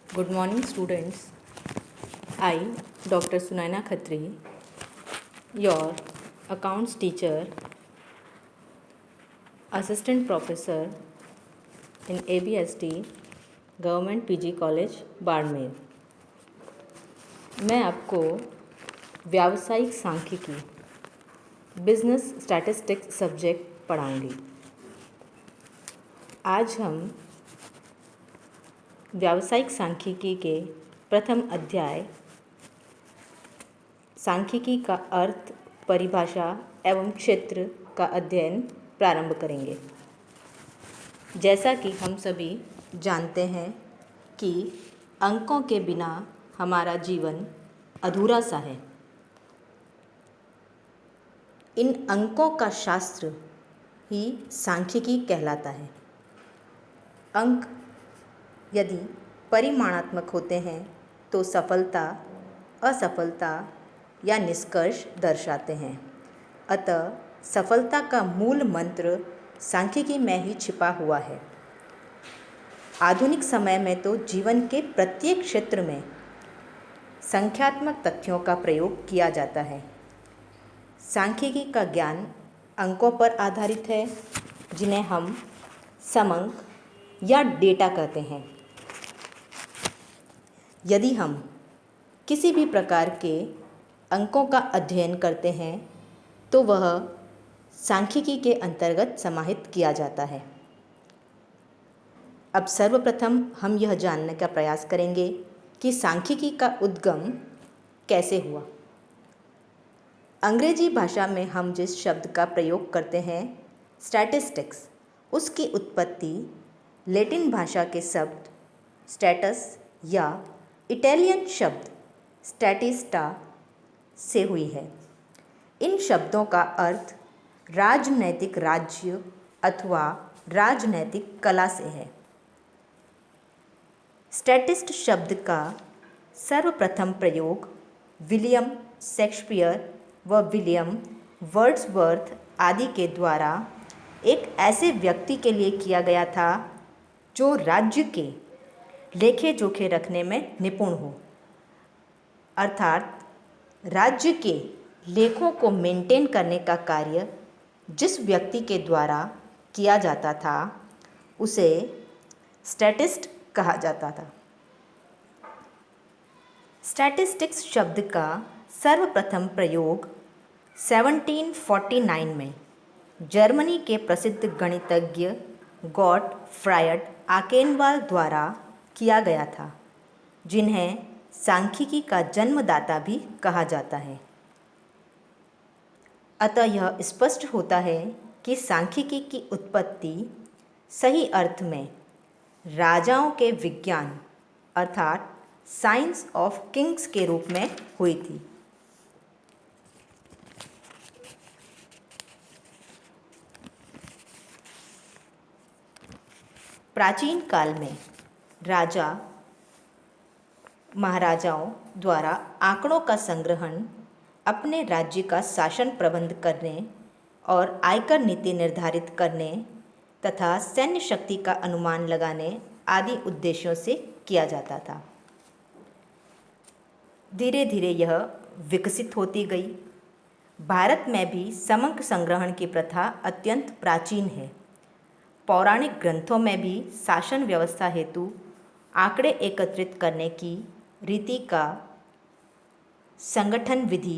Good morning, students. I, Dr. Sunaina Khatri, your accounts teacher, assistant professor in ABSD, government PG college Barmer. मैं आपको व्यावसायिक सांख्यिकी business statistics subject पढ़ाऊंगी। आज हम व्यावसायिक सांख्यिकी के प्रथम अध्याय सांख्यिकी का अर्थ, परिभाषा एवं क्षेत्र का अध्ययन प्रारंभ करेंगे। जैसा कि हम सभी जानते हैं कि अंकों के बिना हमारा जीवन अधूरा सा है। इन अंकों का शास्त्र ही सांख्यिकी कहलाता है। अंक यदि परिमाणात्मक होते हैं तो सफलता, असफलता या निष्कर्ष दर्शाते हैं। अतः सफलता का मूल मंत्र सांख्यिकी में ही छिपा हुआ है। आधुनिक समय में तो जीवन के प्रत्येक क्षेत्र में संख्यात्मक तथ्यों का प्रयोग किया जाता है। सांख्यिकी का ज्ञान अंकों पर आधारित है, जिन्हें हम समंक या डेटा कहते हैं। यदि हम किसी भी प्रकार के अंकों का अध्ययन करते हैं तो वह सांख्यिकी के अंतर्गत समाहित किया जाता है। अब सर्वप्रथम हम यह जानने का प्रयास करेंगे कि सांख्यिकी का उद्गम कैसे हुआ। अंग्रेजी भाषा में हम जिस शब्द का प्रयोग करते हैं स्टैटिस्टिक्स, उसकी उत्पत्ति लैटिन भाषा के शब्द स्टैटस या इटालियन शब्द स्टैटिस्टा से हुई है। इन शब्दों का अर्थ राजनैतिक राज्य अथवा राजनैतिक कला से है। स्टैटिस्ट शब्द का सर्वप्रथम प्रयोग विलियम शेक्सपियर व विलियम वर्ड्सवर्थ आदि के द्वारा एक ऐसे व्यक्ति के लिए किया गया था जो राज्य के लेखे जोखे रखने में निपुण हो, अर्थात राज्य के लेखों को मेंटेन करने का कार्य जिस व्यक्ति के द्वारा किया जाता था उसे स्टैटिस्ट कहा जाता था। स्टैटिस्टिक्स शब्द का सर्वप्रथम प्रयोग 1749 में जर्मनी के प्रसिद्ध गणितज्ञ गॉटफ्रायड आकेनवाल द्वारा किया गया था, जिन्हें सांख्यिकी का जन्मदाता भी कहा जाता है। अतः यह स्पष्ट होता है कि सांख्यिकी की उत्पत्ति सही अर्थ में राजाओं के विज्ञान अर्थात साइंस ऑफ किंग्स के रूप में हुई थी। प्राचीन काल में राजा महाराजाओं द्वारा आंकड़ों का संग्रहण अपने राज्य का शासन प्रबंध करने और आयकर नीति निर्धारित करने तथा सैन्य शक्ति का अनुमान लगाने आदि उद्देश्यों से किया जाता था। धीरे धीरे यह विकसित होती गई। भारत में भी समंक संग्रहण की प्रथा अत्यंत प्राचीन है। पौराणिक ग्रंथों में भी शासन व्यवस्था हेतु आंकड़े एकत्रित करने की रीति का संगठन विधि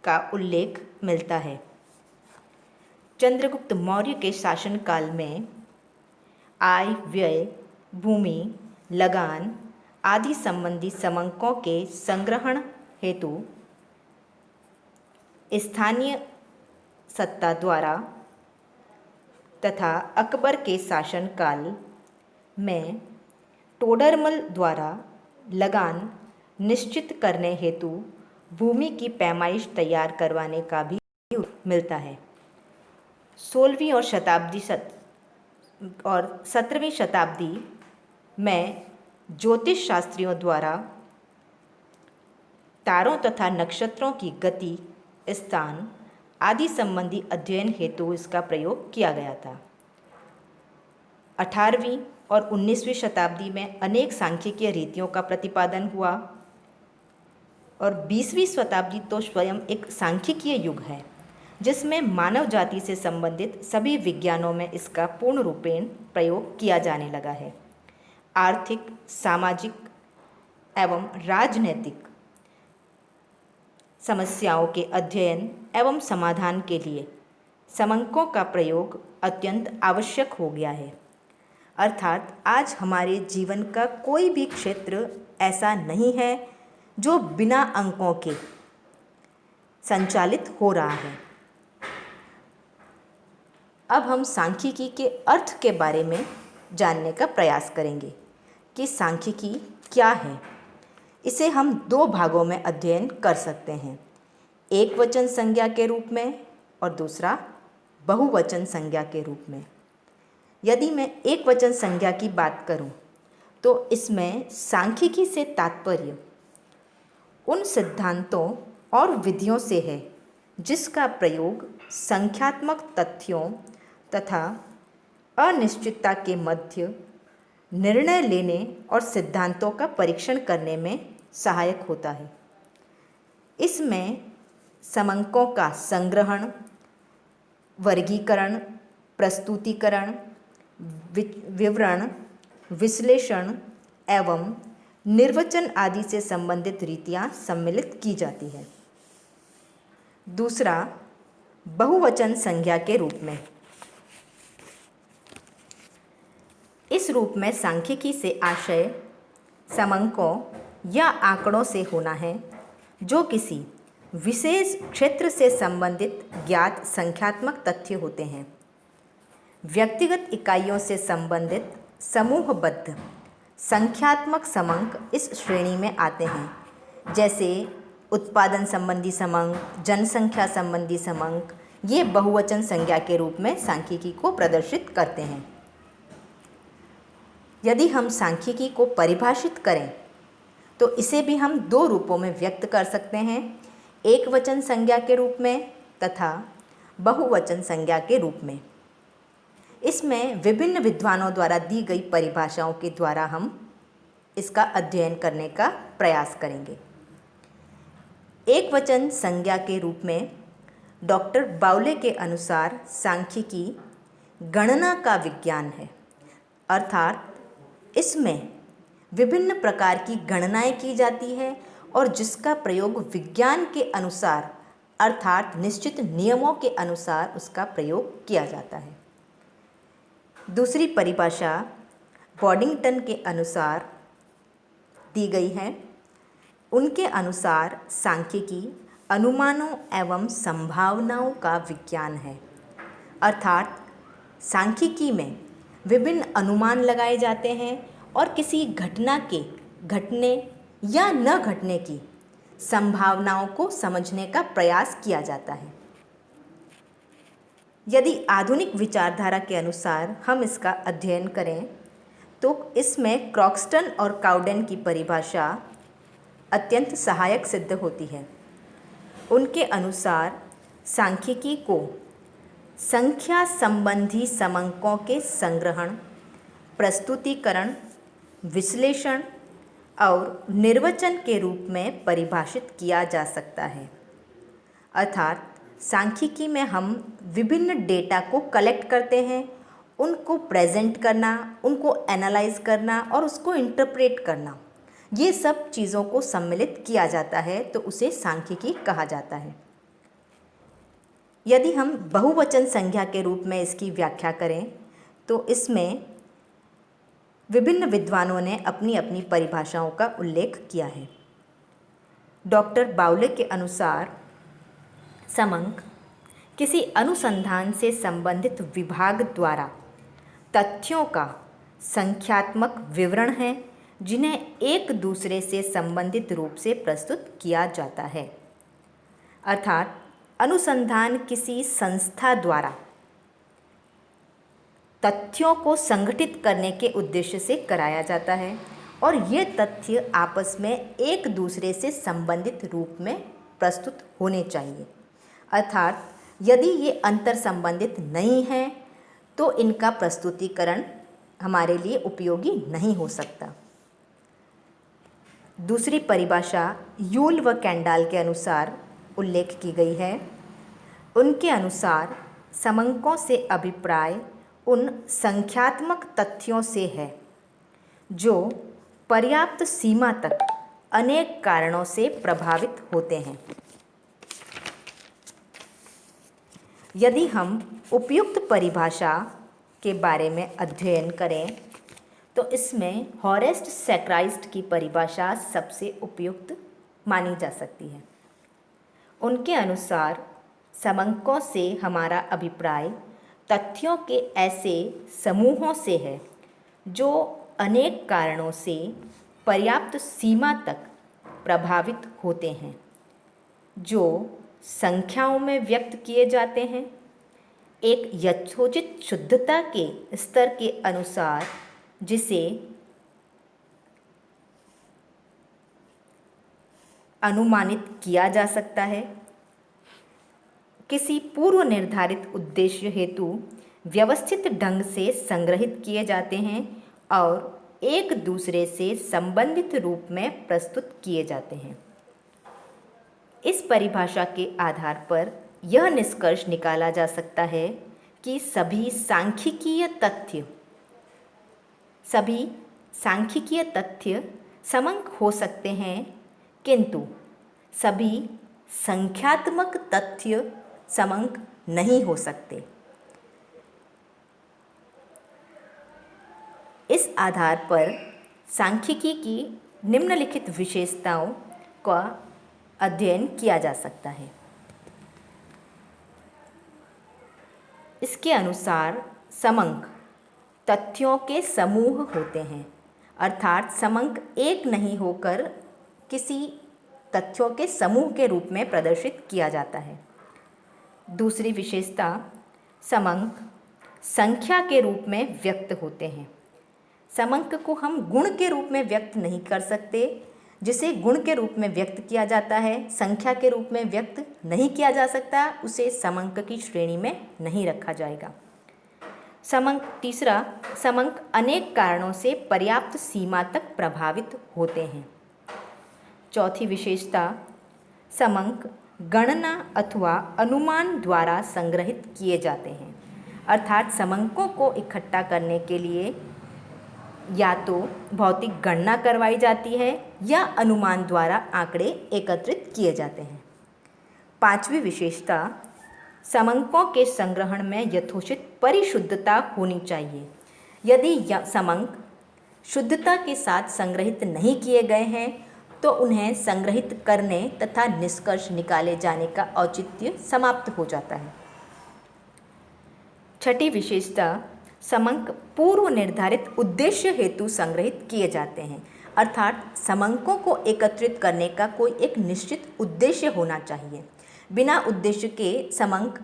का उल्लेख मिलता है। चंद्रगुप्त मौर्य के शासनकाल में आय, व्यय, भूमि, लगान आदि संबंधी समंकों के संग्रहण हेतु स्थानीय सत्ता द्वारा तथा अकबर के शासनकाल में टोडरमल द्वारा लगान निश्चित करने हेतु भूमि की पैमाइश तैयार करवाने का भी मिलता है। 16वीं और 17वीं शताब्दी में ज्योतिष शास्त्रियों द्वारा तारों तथा नक्षत्रों की गति, स्थान आदि संबंधी अध्ययन हेतु इसका प्रयोग किया गया था। 18वीं और 19वीं शताब्दी में अनेक सांख्यिकीय रीतियों का प्रतिपादन हुआ और 20वीं शताब्दी तो स्वयं एक सांख्यिकीय युग है जिसमें मानव जाति से संबंधित सभी विज्ञानों में इसका पूर्ण रूपेण प्रयोग किया जाने लगा है। आर्थिक, सामाजिक एवं राजनैतिक समस्याओं के अध्ययन एवं समाधान के लिए समंकों का प्रयोग अत्यंत आवश्यक हो गया है। अर्थात आज हमारे जीवन का कोई भी क्षेत्र ऐसा नहीं है जो बिना अंकों के संचालित हो रहा है। अब हम सांख्यिकी के अर्थ के बारे में जानने का प्रयास करेंगे कि सांख्यिकी क्या है। इसे हम दो भागों में अध्ययन कर सकते हैं, एक वचन संज्ञा के रूप में और दूसरा बहुवचन संज्ञा के रूप में। यदि मैं एक वचन संज्ञा की बात करूं, तो इसमें सांख्यिकी से तात्पर्य उन सिद्धांतों और विधियों से है जिसका प्रयोग संख्यात्मक तथ्यों तथा अनिश्चितता के मध्य निर्णय लेने और सिद्धांतों का परीक्षण करने में सहायक होता है। इसमें समंकों का संग्रहण, वर्गीकरण, प्रस्तुतिकरण, विवरण, विश्लेषण एवं निर्वचन आदि से संबंधित रीतियां सम्मिलित की जाती है। दूसरा, बहुवचन संज्ञा के रूप में। इस रूप में सांख्यिकी से आशय समंकों या आंकड़ों से होना है जो किसी विशेष क्षेत्र से संबंधित ज्ञात संख्यात्मक तथ्य होते हैं। व्यक्तिगत इकाइयों से संबंधित समूहबद्ध संख्यात्मक समंक इस श्रेणी में आते हैं, जैसे उत्पादन संबंधी समंक, जनसंख्या संबंधी समंक। ये बहुवचन संज्ञा के रूप में सांख्यिकी को प्रदर्शित करते हैं। यदि हम सांख्यिकी को परिभाषित करें तो इसे भी हम दो रूपों में व्यक्त कर सकते हैं, एक वचन संज्ञा के रूप में तथा बहुवचन संज्ञा के रूप में। इसमें विभिन्न विद्वानों द्वारा दी गई परिभाषाओं के द्वारा हम इसका अध्ययन करने का प्रयास करेंगे। एक वचन संज्ञा के रूप में डॉक्टर बाउले के अनुसार सांख्यिकी गणना का विज्ञान है, अर्थात इसमें विभिन्न प्रकार की गणनाएं की जाती है और जिसका प्रयोग विज्ञान के अनुसार अर्थात निश्चित नियमों के अनुसार उसका प्रयोग किया जाता है। दूसरी परिभाषा बॉडिंगटन के अनुसार दी गई है। उनके अनुसार सांख्यिकी अनुमानों एवं संभावनाओं का विज्ञान है, अर्थात सांख्यिकी में विभिन्न अनुमान लगाए जाते हैं और किसी घटना के घटने या न घटने की संभावनाओं को समझने का प्रयास किया जाता है। यदि आधुनिक विचारधारा के अनुसार हम इसका अध्ययन करें तो इसमें क्रॉक्सटन और काउडेन की परिभाषा अत्यंत सहायक सिद्ध होती है। उनके अनुसार सांख्यिकी को संख्या संबंधी समंकों के संग्रहण, प्रस्तुतिकरण, विश्लेषण और निर्वचन के रूप में परिभाषित किया जा सकता है। अर्थात सांख्यिकी में हम विभिन्न डेटा को कलेक्ट करते हैं, उनको प्रेजेंट करना, उनको एनालाइज करना और उसको इंटरप्रेट करना, ये सब चीज़ों को सम्मिलित किया जाता है तो उसे सांख्यिकी कहा जाता है। यदि हम बहुवचन संज्ञा के रूप में इसकी व्याख्या करें तो इसमें विभिन्न विद्वानों ने अपनी अपनी परिभाषाओं का उल्लेख किया है। डॉक्टर बाउले के अनुसार समंक किसी अनुसंधान से संबंधित विभाग द्वारा तथ्यों का संख्यात्मक विवरण है जिन्हें एक दूसरे से संबंधित रूप से प्रस्तुत किया जाता है। अर्थात अनुसंधान किसी संस्था द्वारा तथ्यों को संगठित करने के उद्देश्य से कराया जाता है और ये तथ्य आपस में एक दूसरे से संबंधित रूप में प्रस्तुत होने चाहिए। अर्थात यदि ये अंतर संबंधित नहीं है तो इनका प्रस्तुतिकरण हमारे लिए उपयोगी नहीं हो सकता। दूसरी परिभाषा यूल व कैंडाल के अनुसार उल्लेख की गई है। उनके अनुसार समंकों से अभिप्राय उन संख्यात्मक तथ्यों से है जो पर्याप्त सीमा तक अनेक कारणों से प्रभावित होते हैं। यदि हम उपयुक्त परिभाषा के बारे में अध्ययन करें तो इसमें हॉरेस्ट सैक्राइस्ट की परिभाषा सबसे उपयुक्त मानी जा सकती है। उनके अनुसार समंकों से हमारा अभिप्राय तथ्यों के ऐसे समूहों से है जो अनेक कारणों से पर्याप्त सीमा तक प्रभावित होते हैं, जो संख्याओं में व्यक्त किए जाते हैं, एक यथोचित शुद्धता के स्तर के अनुसार जिसे अनुमानित किया जा सकता है, किसी पूर्व निर्धारित उद्देश्य हेतु व्यवस्थित ढंग से संग्रहित किए जाते हैं और एक दूसरे से संबंधित रूप में प्रस्तुत किए जाते हैं। इस परिभाषा के आधार पर यह निष्कर्ष निकाला जा सकता है कि सभी सांख्यिकीय तथ्य समंक हो सकते हैं, किंतु सभी संख्यात्मक तथ्य समंक नहीं हो सकते। इस आधार पर सांख्यिकी की निम्नलिखित विशेषताओं का अध्ययन किया जा सकता है। इसके अनुसार समंक तथ्यों के समूह होते हैं, अर्थात समंक एक नहीं होकर किसी तथ्यों के समूह के रूप में प्रदर्शित किया जाता है। दूसरी विशेषता, समंक संख्या के रूप में व्यक्त होते हैं। समंक को हम गुण के रूप में व्यक्त नहीं कर सकते। जिसे गुण के रूप में व्यक्त किया जाता है, संख्या के रूप में व्यक्त नहीं किया जा सकता, उसे समंक की श्रेणी में नहीं रखा जाएगा। तीसरा, समंक अनेक कारणों से पर्याप्त सीमा तक प्रभावित होते हैं। चौथी विशेषता, समंक गणना अथवा अनुमान द्वारा संग्रहित किए जाते हैं, अर्थात समंकों को इकट्ठा करने के लिए या तो भौतिक गणना करवाई जाती है या अनुमान द्वारा आंकड़े एकत्रित किए जाते हैं। पांचवी विशेषता, समंकों के संग्रहण में यथोचित परिशुद्धता होनी चाहिए। यदि समंक शुद्धता के साथ संग्रहित नहीं किए गए हैं तो उन्हें संग्रहित करने तथा निष्कर्ष निकाले जाने का औचित्य समाप्त हो जाता है। छठी विशेषता, समंक पूर्व निर्धारित उद्देश्य हेतु संग्रहित किए जाते हैं, अर्थात समंकों को एकत्रित करने का कोई एक निश्चित उद्देश्य होना चाहिए। बिना उद्देश्य के समंक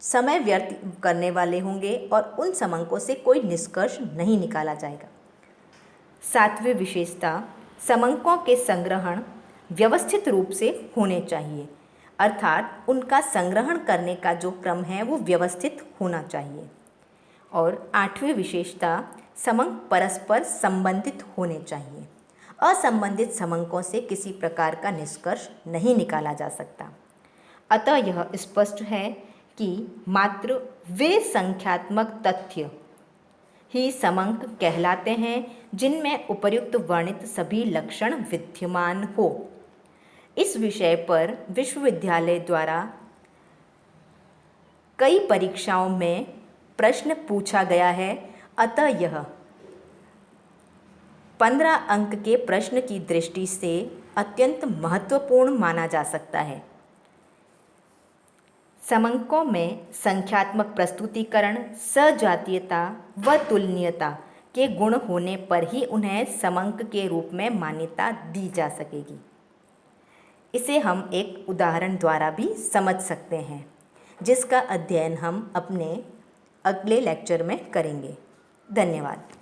समय व्यर्थ करने वाले होंगे और उन समंकों से कोई निष्कर्ष नहीं निकाला जाएगा। सातवीं विशेषता, समंकों के संग्रहण व्यवस्थित रूप से होने चाहिए, अर्थात उनका संग्रहण करने का जो क्रम है वो व्यवस्थित होना चाहिए। और आठवीं विशेषता, समंक परस्पर संबंधित होने चाहिए। असंबंधित समंकों से किसी प्रकार का निष्कर्ष नहीं निकाला जा सकता। अतः यह स्पष्ट है कि मात्र वे संख्यात्मक तथ्य ही समंक कहलाते हैं जिनमें उपर्युक्त वर्णित सभी लक्षण विद्यमान हो। इस विषय पर विश्वविद्यालय द्वारा कई परीक्षाओं में प्रश्न पूछा गया है, अतः यह 15 अंक के प्रश्न की दृष्टि से अत्यंत महत्वपूर्ण माना जा सकता है। समंकों में संख्यात्मक प्रस्तुतीकरण, सजातीयता व तुलनीयता के गुण होने पर ही उन्हें समंक के रूप में मान्यता दी जा सकेगी। इसे हम एक उदाहरण द्वारा भी समझ सकते हैं, जिसका अध्ययन हम अपने अगले लेक्चर में करेंगे। धन्यवाद।